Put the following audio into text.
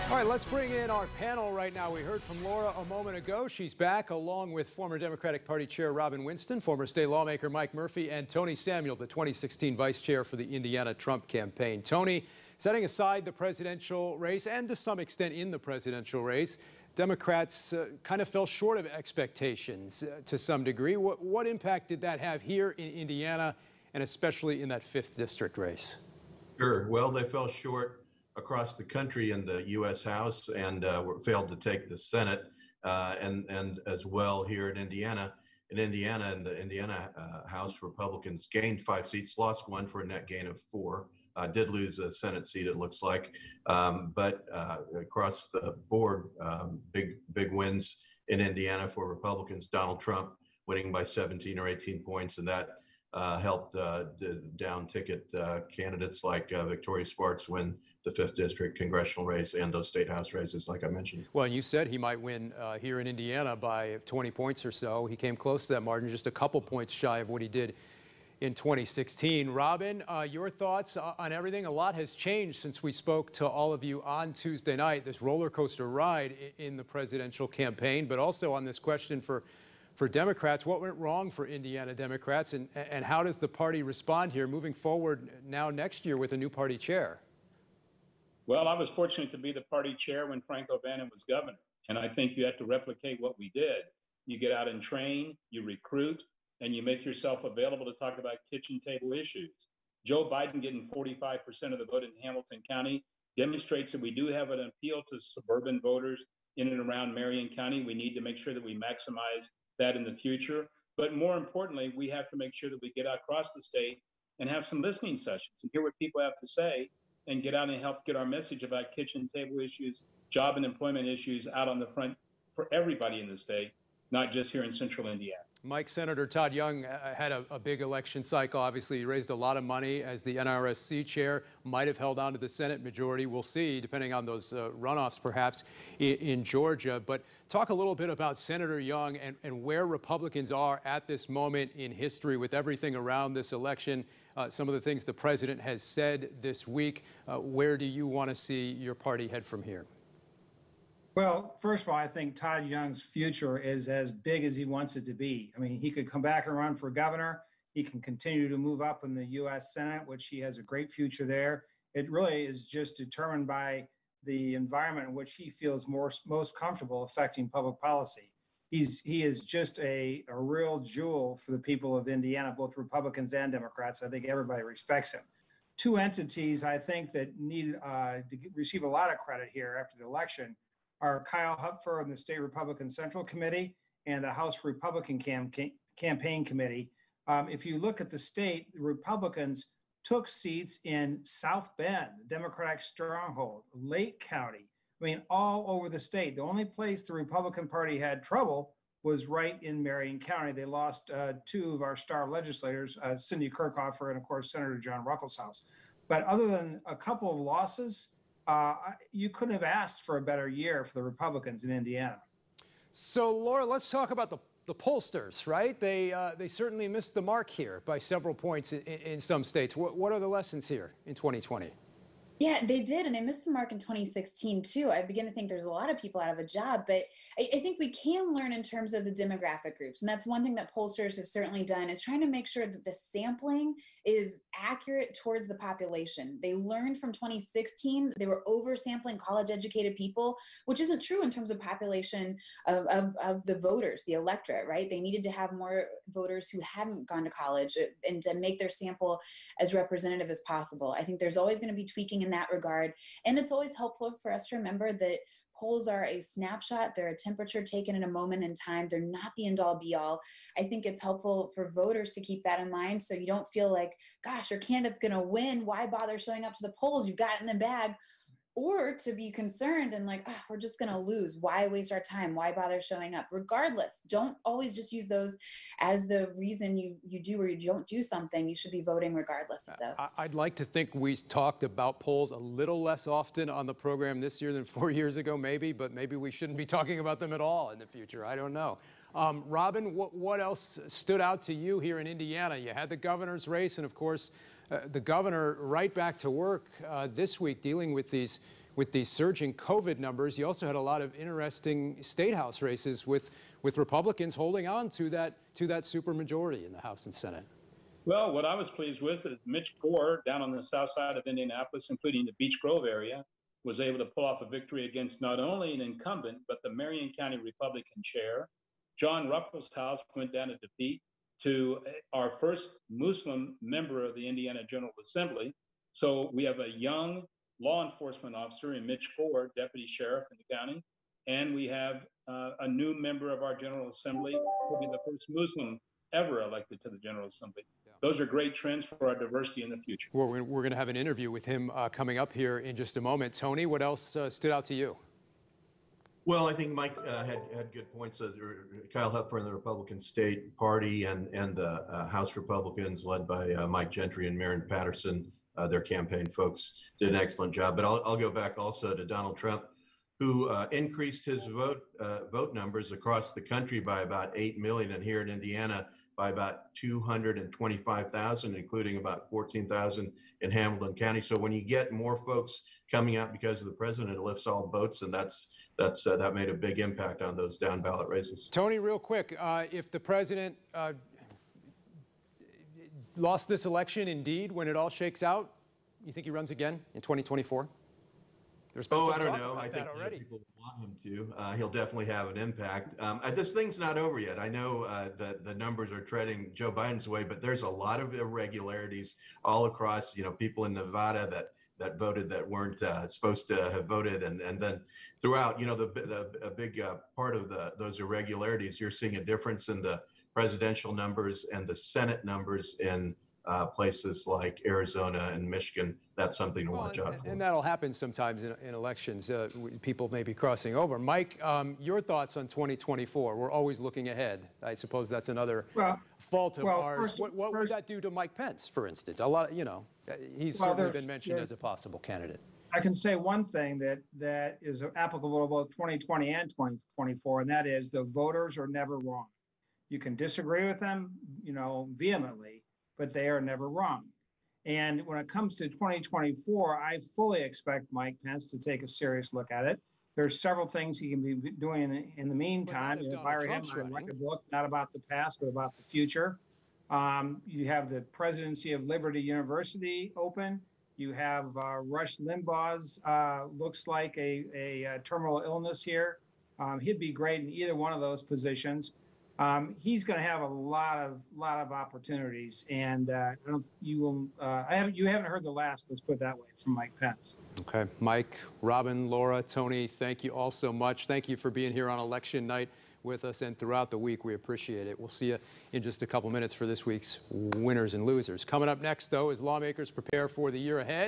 All right, let's bring in our panel right now. We heard from Laura a moment ago. She's back along with former Democratic Party Chair Robin Winston, former state lawmaker Mike Murphy, and Tony Samuel, the 2016 vice chair for the Indiana Trump campaign. Tony, setting aside the presidential race and to some extent in the presidential race, Democrats kind of fell short of expectations to some degree. What impact did that have here in Indiana and especially in that 5th district race? Sure. Well, they fell short across the country in the U.S. House and failed to take the Senate and as well here in Indiana. In the Indiana House, Republicans gained 5 seats, lost 1 for a net gain of 4. Did lose a Senate seat, it looks like, but across the board, big wins in Indiana for Republicans. Donald Trump winning by 17 or 18 points, and that helped down ticket candidates like Victoria Spartz win the 5th district congressional race and those state house races, like I mentioned. Well, you said he might win here in Indiana by 20 points or so. He came close to that margin, just a couple points shy of what he did in 2016. Robin, your thoughts on everything? A lot has changed since we spoke to all of you on Tuesday night, this roller coaster ride in the presidential campaign, but also on this question for Democrats. What went wrong for Indiana Democrats, and how does the party respond here moving forward now next year with a new party chair? Well, I was fortunate to be the party chair when Frank O'Bannon was governor, and I think you have to replicate what we did. You get out and train, you recruit, and you make yourself available to talk about kitchen table issues. Joe Biden getting 45% of the vote in Hamilton County demonstrates that we do have an appeal to suburban voters in and around Marion County. We need to make sure that we maximize that in the future. But more importantly, we have to make sure that we get out across the state and have some listening sessions and hear what people have to say and get out and help get our message about kitchen table issues, job and employment issues out on the front for everybody in the state, not just here in central Indiana. Mike, Senator Todd Young had a big election cycle. Obviously, he raised a lot of money as the NRSC chair, might have held on to the Senate majority. We'll see, depending on those runoffs, perhaps, in Georgia. But talk a little bit about Senator Young and where Republicans are at this moment in history with everything around this election, some of the things the president has said this week. Where do you want to see your party head from here? Well, first of all, I think Todd Young's future is as big as he wants it to be. I mean, he could come back and run for governor. He can continue to move up in the U.S. Senate, which he has a great future there. It really is just determined by the environment in which he feels most comfortable affecting public policy. He is just a real jewel for the people of Indiana, both Republicans and Democrats. I think everybody respects him. 2 entities I think that need to receive a lot of credit here after the election are Kyle Hupfer and the State Republican Central Committee and the House Republican Campaign Committee. If you look at the state, the Republicans took seats in South Bend, Democratic stronghold, Lake County. I mean, all over the state. The only place the Republican Party had trouble was right in Marion County. They lost 2 of our star legislators, Cindy Kirkhofer and, of course, Senator John Ruckelshaus. But other than a couple of losses, you couldn't have asked for a better year for the Republicans in Indiana. So, Laura, let's talk about the pollsters, right? They certainly missed the mark here by several points in some states. What are the lessons here in 2020? Yeah, they did, and they missed the mark in 2016 too. I begin to think there's a lot of people out of a job, but I think we can learn in terms of the demographic groups, and that's one thing that pollsters have certainly done, is trying to make sure that the sampling is accurate towards the population. They learned from 2016 they were oversampling college-educated people, which isn't true in terms of population of the voters, the electorate, right? They needed to have more voters who hadn't gone to college and to make their sample as representative as possible. I think there's always going to be tweaking in that regard. And it's always helpful for us to remember that polls are a snapshot. They're a temperature taken in a moment in time. They're not the end all be all. I think it's helpful for voters to keep that in mind so you don't feel like, gosh, your candidate's going to win. Why bother showing up to the polls? You've got it in the bag. Or to be concerned and like, oh, we're just going to lose. Why waste our time? Why bother showing up? Regardless, don't always just use those as the reason you do or you don't do something. You should be voting regardless of those. I'd like to think we talked about polls a little less often on the program this year than 4 years ago, maybe, but maybe we shouldn't be talking about them at all in the future. I don't know. Robin, what else stood out to you here in Indiana? You had the governor's race and, of course, the governor right back to work this week dealing with these with these surging COVID numbers, you also had a lot of interesting state house races with Republicans holding on to that supermajority in the House and Senate. Well, what I was pleased with is Mitch Gore down on the south side of Indianapolis, including the Beech Grove area, was able to pull off a victory against not only an incumbent, but the Marion County Republican chair. John Ruckelshaus went down to defeat to our first Muslim member of the Indiana General Assembly. So we have a young law enforcement officer in Mitch Gore, deputy sheriff in the county, and we have a new member of our General Assembly, who will be the first Muslim ever elected to the General Assembly. Those are great trends for our diversity in the future. Well, we're going to have an interview with him coming up here in just a moment. Tony, what else stood out to you? Well, I think Mike had good points. Kyle Hepburn, the Republican State Party, and the House Republicans led by Mike Gentry and Marion Patterson, their campaign folks, did an excellent job. But I'll go back also to Donald Trump, who increased his vote numbers across the country by about 8 million, and here in Indiana by about 225,000, including about 14,000 in Hamilton County. So when you get more folks coming out because of the president, it lifts all boats, and that made a big impact on those down ballot races. Tony, real quick, if the president lost this election, indeed, when it all shakes out, you think he runs again in 2024? I don't know. I think people want him to. He'll definitely have an impact. This thing's not over yet. I know that the numbers are treading Joe Biden's way, but there's a lot of irregularities all across. People in Nevada that voted that weren't supposed to have voted, and then throughout, a big part of those irregularities. You're seeing a difference in the presidential numbers and the Senate numbers in places like Arizona and Michigan. That's something to watch out for. And that'll happen sometimes in elections. People may be crossing over. Mike, your thoughts on 2024? We're always looking ahead. I suppose that's another fault of ours. What would that do to Mike Pence, for instance? He's certainly been mentioned as a possible candidate. I can say one thing that is applicable to both 2020 and 2024, and that is the voters are never wrong. You can disagree with them, vehemently, but they are never wrong. And when it comes to 2024, I fully expect Mike Pence to take a serious look at it. There's several things he can be doing in the meantime. If I were him, I'd write a book, not about the past, but about the future. You have the presidency of Liberty University open. You have Rush Limbaugh's looks like a terminal illness here. He'd be great in either one of those positions. He's going to have a lot of opportunities, and you haven't heard the last. Let's put it that way from Mike Pence. Okay, Mike, Robin, Laura, Tony, thank you all so much. Thank you for being here on election night with us and throughout the week. We appreciate it. We'll see you in just a couple minutes for this week's winners and losers. Coming up next, though, as lawmakers prepare for the year ahead.